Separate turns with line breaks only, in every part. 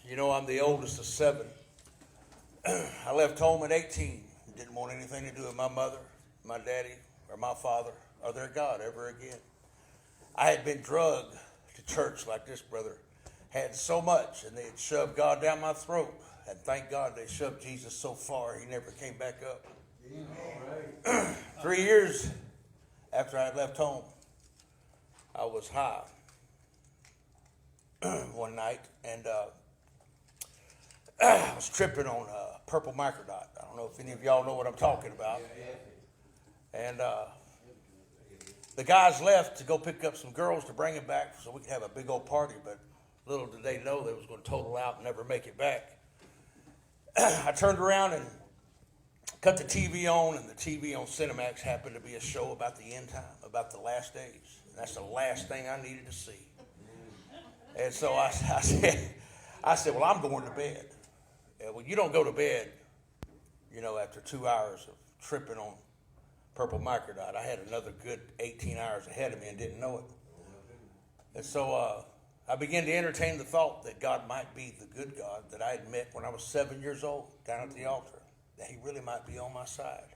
You know, I'm the oldest of seven. I left home at 18. Didn't want anything to do with my mother, my daddy, or my father, or their God ever again. I had been drugged to church like this brother had so much, and they had shoved God down my throat. And thank God they shoved Jesus so far, he never came back up. 3 years after I had left home, I was high one night, and I was tripping on purple microdot. I don't know if any of y'all know what I'm talking about. And the guys left to go pick up some girls to bring them back so we could have a big old party, but little did they know they was going to total out and never make it back. I turned around and cut the TV on, and the TV on Cinemax happened to be a show about the end time, about the last days. And that's the last thing I needed to see. And so I said, well, I'm going to bed. And when you don't go to bed, you know, after 2 hours of tripping on purple microdot, I had another good 18 hours ahead of me and didn't know it. And so I began to entertain the thought that God might be the good God that I had met when I was 7 years old down at the altar, that he really might be on my side.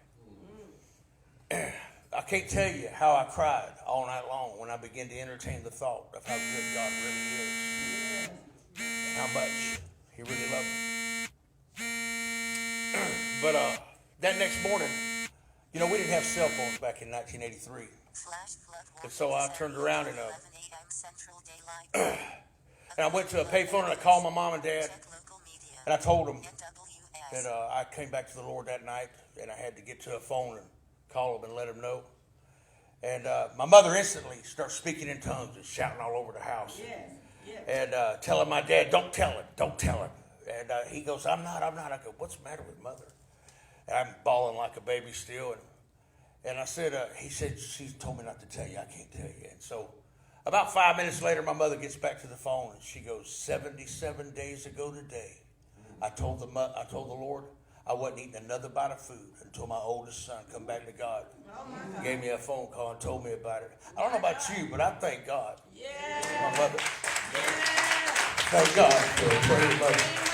I can't tell you how I cried all night long when I began to entertain the thought of how good God really is, and how much he really loved me. But that next morning, you know, we didn't have cell phones back in 1983. And so I turned around and I went to a payphone and I called my mom and dad, and I told them that I came back to the Lord that night, and I had to get to a phone and call them and let them know. And my mother instantly starts speaking in tongues and shouting all over the house. And telling my dad, don't tell him. And he goes, I'm not. I go, what's the matter with mother? And I'm bawling like a baby still. And I said, he said, she told me not to tell you. I can't tell you. And so about 5 minutes later, my mother gets back to the phone, and she goes, 77 days ago today, I told the Lord I wasn't eating another bite of food until my oldest son come back to God. Gave me a phone call and told me about it. I don't know about you, but I thank God. My mother. Thank God for a praying mother.